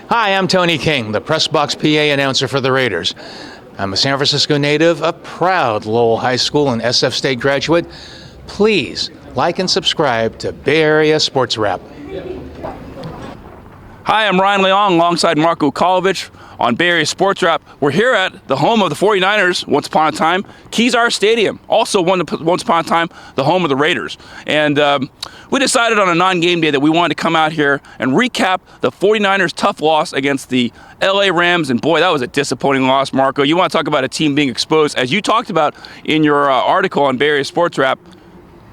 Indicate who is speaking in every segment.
Speaker 1: Hi, I'm Tony King, the Press Box PA announcer for the Raiders. I'm a San Francisco native, a proud Lowell High School and SF State graduate. Please like and subscribe to Bay Area Sports Wrap.
Speaker 2: Hi, I'm Ryan Leong alongside Marko Ukalovic on Bay Area Sports Wrap. We're here at the home of the 49ers, once upon a time, Kezar Stadium, also once upon a time, the home of the Raiders. And we decided on a non-game day that we wanted to come out here and recap the 49ers' tough loss against the LA Rams. And boy, that was a disappointing loss, Marko. You want to talk about a team being exposed. As you talked about in your article on Bay Area Sports Wrap,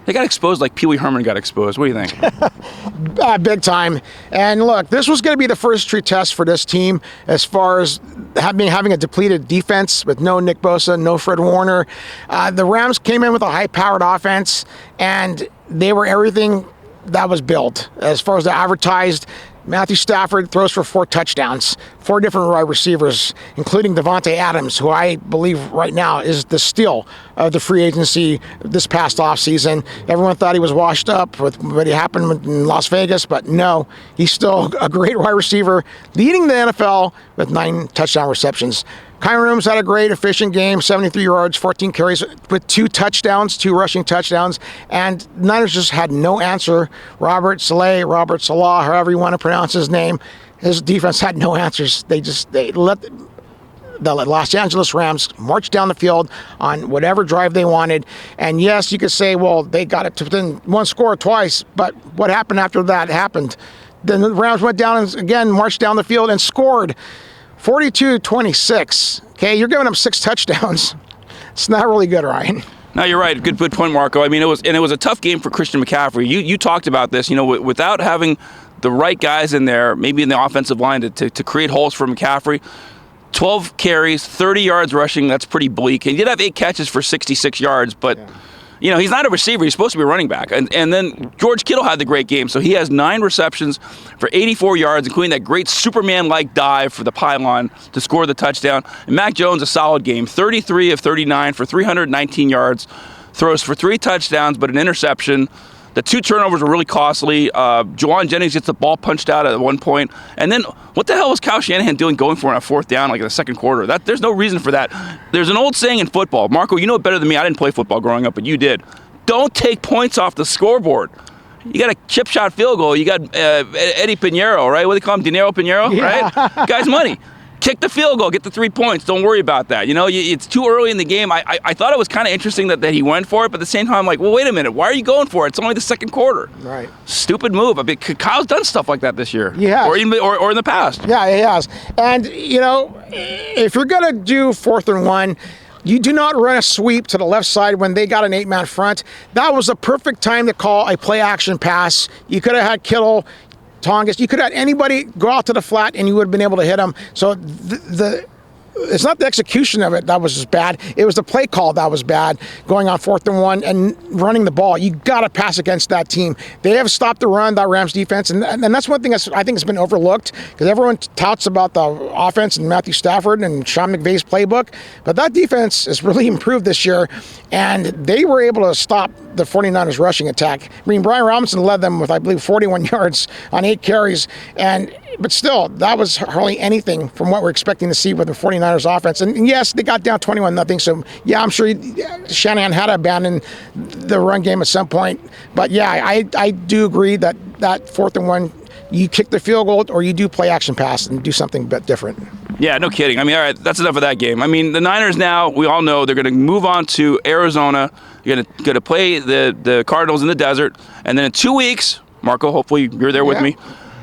Speaker 2: they got exposed like Pee Wee Herman got exposed. What do you think?
Speaker 3: Big time. And look, this was going to be the first true test for this team as far as having a depleted defense with no Nick Bosa, no Fred Warner. The Rams came in with a high-powered offense, and they were everything that was built. As far as the advertised, Matthew Stafford throws for 4 touchdowns, 4 different wide receivers, including Davante Adams, who I believe right now is the steal of the free agency this past offseason. Everyone thought he was washed up with what happened in Las Vegas, but no, he's still a great wide receiver, leading the NFL with 9 touchdown receptions. Kyron Williams had a great, efficient game, 73 yards, 14 carries with 2 touchdowns, 2 rushing touchdowns, and Niners just had no answer. Robert Salah, however you want to pronounce his name, his defense had no answers. They let the Los Angeles Rams march down the field on whatever drive they wanted. And yes, you could say, well, they got it to within 1 score twice, but what happened after that happened? Then the Rams went down and again marched down the field and scored 42-26. Okay, you're giving them 6 touchdowns. It's not really good, Ryan.
Speaker 2: No, you're right. Good point, Marko. I mean, it was a tough game for Christian McCaffrey. You talked about this. You know, without having the right guys in there, maybe in the offensive line to create holes for McCaffrey. 12 carries, 30 yards rushing. That's pretty bleak. He did have 8 catches for 66 yards, but. Yeah. You know, he's not a receiver. He's supposed to be a running back. And then George Kittle had the great game. So he has 9 receptions for 84 yards, including that great Superman-like dive for the pylon to score the touchdown. And Mac Jones, a solid game. 33 of 39 for 319 yards. Throws for 3 touchdowns, but an interception. The 2 turnovers were really costly. Juwan Jennings gets the ball punched out at one point. And then what the hell was Kyle Shanahan doing going for it on 4th down like in the second quarter? There's no reason for that. There's an old saying in football. Marko, you know it better than me. I didn't play football growing up, but you did. Don't take points off the scoreboard. You got a chip shot field goal. You got Eddie Pinheiro, right? What do they call him? Dinero Pinheiro, yeah. Right? Guy's money. Kick the field goal, get the 3 points. Don't worry about that. You know, it's too early in the game. I thought it was kind of interesting that he went for it, but at the same time, I'm like, well, wait a minute. Why are you going for it? It's only the second quarter.
Speaker 3: Right.
Speaker 2: Stupid move. I mean, Kyle's done stuff like that this year.
Speaker 3: Yeah.
Speaker 2: Or in the past.
Speaker 3: Yeah, he has. And, you know, if you're going to do 4th and 1, you do not run a sweep to the left side when they got an 8-man front. That was the perfect time to call a play-action pass. You could have had Kittle, Tongas. You could have had anybody go out to the flat and you would have been able to hit them. So it's not the execution of it that was just bad. It was the play call that was bad, going on 4th and 1 and running the ball. You got to pass against that team. They have stopped the run, that Rams defense, and that's one thing I think has been overlooked because everyone touts about the offense and Matthew Stafford and Sean McVay's playbook, but that defense has really improved this year, and they were able to stop the 49ers rushing attack. I mean, Brian Robinson led them with, I believe, 41 yards on 8 carries, but still, that was hardly anything from what we're expecting to see with the 49ers offense. And yes, they got down 21-0, so yeah, I'm sure Shanahan had to abandon the run game at some point. But yeah, I do agree that 4th and 1, you kick the field goal or you do play action pass and do something a bit different.
Speaker 2: Yeah, no kidding. I mean, all right, that's enough of that game. I mean, the Niners now, we all know they're going to move on to Arizona. You're going to play the Cardinals in the desert. And then in 2 weeks, Marko, hopefully you're there with me,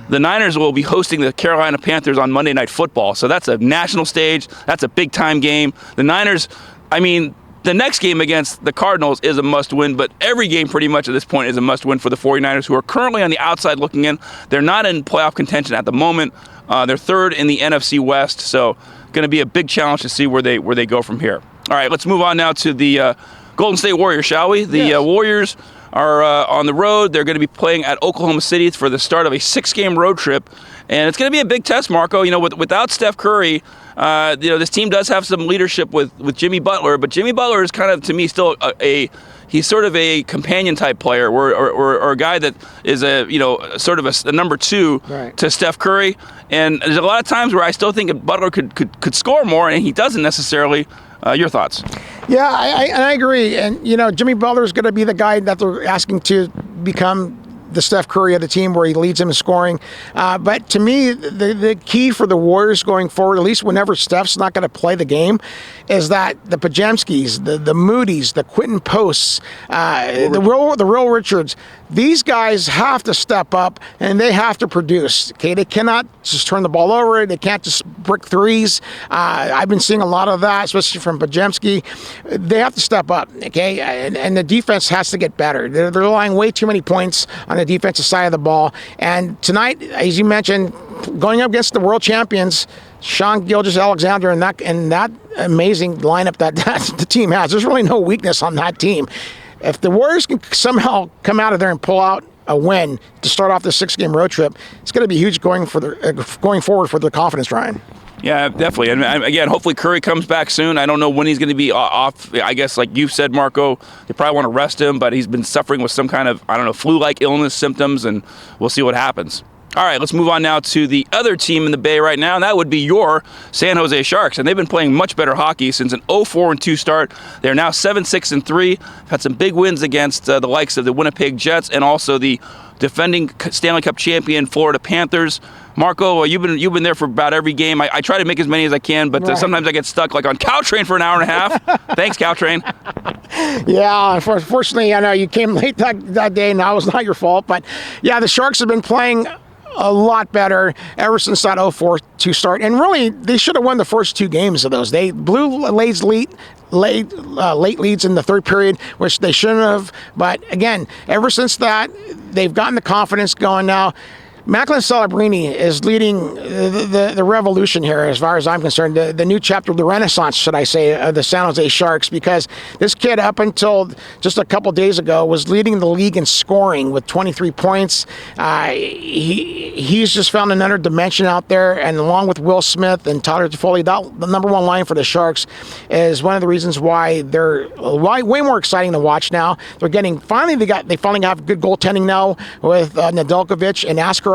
Speaker 2: the Niners will be hosting the Carolina Panthers on Monday Night Football. So that's a national stage. That's a big-time game. The Niners, I mean, the next game against the Cardinals is a must-win, but every game pretty much at this point is a must-win for the 49ers, who are currently on the outside looking in. They're not in playoff contention at the moment. They're 3rd in the NFC West, so going to be a big challenge to see where they go from here. All right, let's move on now to the Golden State Warriors, shall we? The Warriors are on the road. They're going to be playing at Oklahoma City for the start of a 6-game road trip, and it's going to be a big test, Marko. You know, without Steph Curry, this team does have some leadership with Jimmy Butler, but Jimmy Butler is kind of, to me, still he's sort of a companion type player, or a guy that is a sort of a number two to Steph Curry. And there's a lot of times where I still think Butler could score more, and he doesn't necessarily. Your thoughts?
Speaker 3: Yeah, I agree. And Jimmy Butler is going to be the guy that they're asking to become the Steph Curry of the team, where he leads them in scoring. But to me, the key for the Warriors going forward, at least whenever Steph's not going to play the game, is that the Pajemskis, the Moody's, the Quentin Posts, the Will Richards, these guys have to step up and they have to produce. Okay, they cannot just turn the ball over. They can't just brick threes. I've been seeing a lot of that, especially from Pajemski. They have to step up. Okay, and the defense has to get better. They're relying way too many points on the defensive side of the ball. And tonight, as you mentioned, going up against the world champions, Sean Gilgeous-Alexander, and that amazing lineup that the team has. There's really no weakness on that team. If the Warriors can somehow come out of there and pull out a win to start off the 6-game road trip, it's going to be huge going forward for their confidence, Ryan.
Speaker 2: Yeah, definitely. And again, hopefully Curry comes back soon. I don't know when he's going to be off. I guess, like you said, Marco, they probably want to rest him, but he's been suffering with some kind of, flu-like illness symptoms, and we'll see what happens. All right, let's move on now to the other team in the Bay right now, and that would be your San Jose Sharks. And they've been playing much better hockey since an 0-4-2 start. They're now 7-6-3. Had some big wins against the likes of the Winnipeg Jets and also the defending Stanley Cup champion Florida Panthers. Marco, you've been there for about every game. I try to make as many as I can, but sometimes I get stuck like on Caltrain for an hour and a half. Thanks, Caltrain.
Speaker 3: Yeah, unfortunately, I know you came late that day, and that was not your fault. But yeah, the Sharks have been playing a lot better ever since that 0-4-2 start. And really, they should have won the first 2 games of those. They blew late leads in the third period, which they shouldn't have. But again, ever since that, they've gotten the confidence going now. Macklin Celebrini is leading the revolution here, as far as I'm concerned, the new chapter, the renaissance, should I say, of the San Jose Sharks, because this kid, up until just a couple days ago, was leading the league in scoring with 23 points. He's just found another dimension out there, and along with Will Smith and Tyler Toffoli, the number one line for the Sharks is one of the reasons why they're way more exciting to watch now. They finally have good goaltending now with Nedeljkovic and Askarov.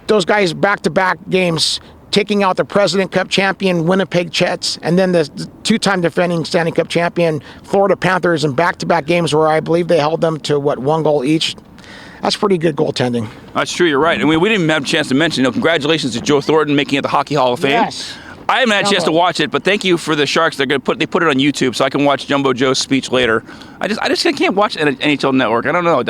Speaker 3: Those guys back-to-back games taking out the President Cup champion Winnipeg Jets and then the 2-time defending Stanley Cup champion Florida Panthers in back-to-back games where I believe they held them to 1 goal each. That's pretty good goaltending. That's
Speaker 2: true, you're right. And we didn't even have a chance to mention, congratulations to Joe Thornton making it the Hockey Hall of Fame.
Speaker 3: Yes.
Speaker 2: I haven't had a chance to watch it, but thank you for the Sharks. They put it on YouTube, so I can watch Jumbo Joe's speech later. I just can't watch NHL Network. I don't know.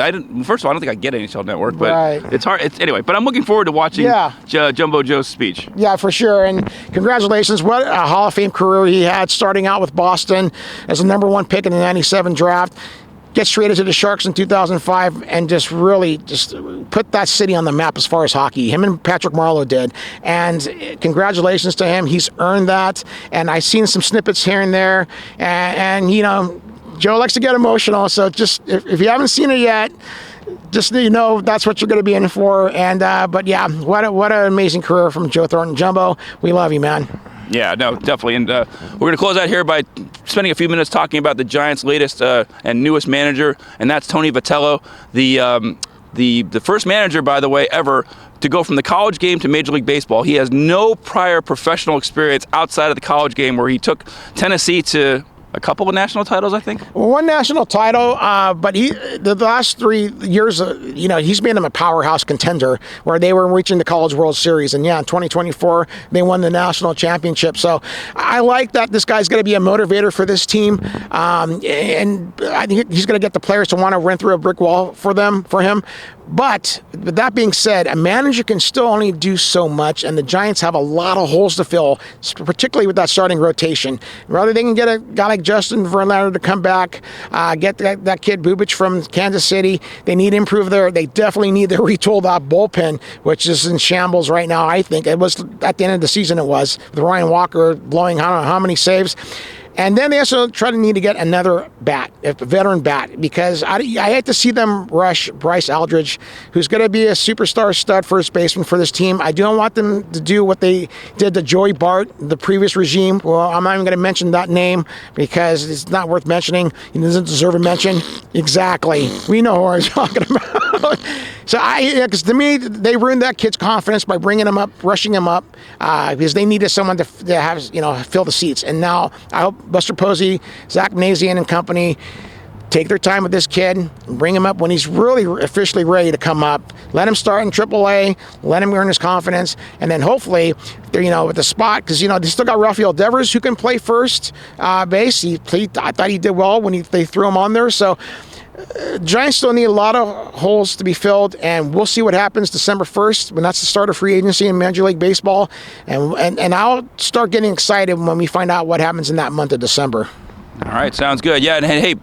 Speaker 2: First of all, I don't think I get NHL Network, but it's hard. Anyway, but I'm looking forward to watching Jumbo Joe's speech.
Speaker 3: Yeah, for sure. And congratulations. What a Hall of Fame career he had, starting out with Boston as the number 1 pick in the 97 draft. Gets traded to the Sharks in 2005 and just put that city on the map as far as hockey. Him and Patrick Marleau did. And congratulations to him. He's earned that. And I've seen some snippets here and there. And Joe likes to get emotional. So just, if you haven't seen it yet, just so you know, that's what you're going to be in for. And but yeah, what an amazing career from Joe Thornton. Jumbo, we love you, man.
Speaker 2: Yeah, no, definitely. And we're going to close out here by spending a few minutes talking about the Giants' latest and newest manager, and that's Tony Vitello, the first manager, by the way, ever to go from the college game to Major League Baseball. He has no prior professional experience outside of the college game, where he took Tennessee to a couple of national titles, I think.
Speaker 3: 1 national title, but the last 3 years, he's made them a powerhouse contender where they were reaching the College World Series. And yeah, in 2024, they won the national championship. So I like that this guy's going to be a motivator for this team. And I think he's going to get the players to want to run through a brick wall for him. But with that being said, a manager can still only do so much, and the Giants have a lot of holes to fill, particularly with that starting rotation. Rather, they can get a guy like Justin Verlander to come back, get that kid Bubic from Kansas City. They need to improve they definitely need to retool that bullpen, which is in shambles right now, I think. It was at the end of the season, with Ryan Walker blowing I don't know how many saves. And then they also try to need to get another bat, a veteran bat, because I hate to see them rush Bryce Aldridge, who's going to be a superstar stud first baseman for this team. I don't want them to do what they did to Joey Bart, the previous regime. Well, I'm not even going to mention that name because it's not worth mentioning. He doesn't deserve a mention. Exactly. We know who I'm talking about. So because to me, they ruined that kid's confidence by bringing him up, rushing him up, because they needed someone to have, fill the seats. And now I hope Buster Posey, Zach Manazian and company take their time with this kid, bring him up when he's really officially ready to come up. Let him start in AAA, let him earn his confidence, and then hopefully, with the spot, because they still got Rafael Devers who can play first base. I thought he did well when they threw him on there. So Giants still need a lot of holes to be filled, and we'll see what happens December 1st when that's the start of free agency in Major League Baseball. And I'll start getting excited when we find out what happens in that month of December.
Speaker 2: All right, sounds good. Yeah, and hey,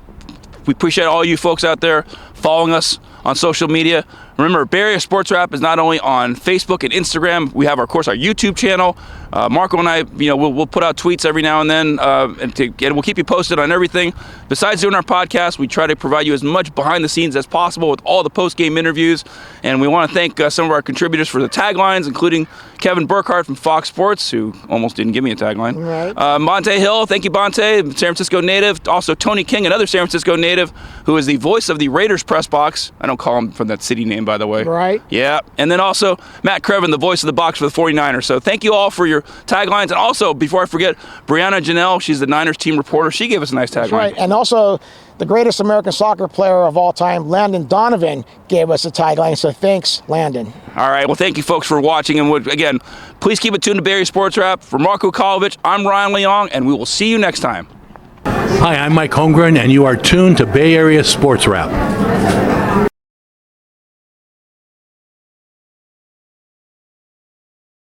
Speaker 2: we appreciate all you folks out there following us on social media. Remember, Bay Area Sports Wrap is not only on Facebook and Instagram. We have, of course, our YouTube channel. Marco and I, we'll put out tweets every now and then, and we'll keep you posted on everything. Besides doing our podcast, we try to provide you as much behind the scenes as possible with all the post-game interviews. And we want to thank some of our contributors for the taglines, including Kevin Burkhardt from Fox Sports, who almost didn't give me a tagline. Right. Monte Hill, thank you, Monte, San Francisco native. Also, Tony King, another San Francisco native, who is the voice of the Raiders press box. I don't call him from that city name, by the way.
Speaker 3: Right.
Speaker 2: Yeah. And then also Matt Crevin, the voice of the box for the 49ers. So thank you all for your taglines. And also, before I forget, Brianna Janelle, she's the Niners team reporter. She gave us a nice tagline.
Speaker 3: That's right. And also, the greatest American soccer player of all time, Landon Donovan, gave us a tagline. So thanks, Landon.
Speaker 2: All right. Well, thank you, folks, for watching. And again, please keep it tuned to Bay Area Sports Wrap. For Marko Ukalovic, I'm Ryan Leong, and we will see you next time.
Speaker 4: Hi, I'm Mike Holmgren, and you are tuned to Bay Area Sports Wrap.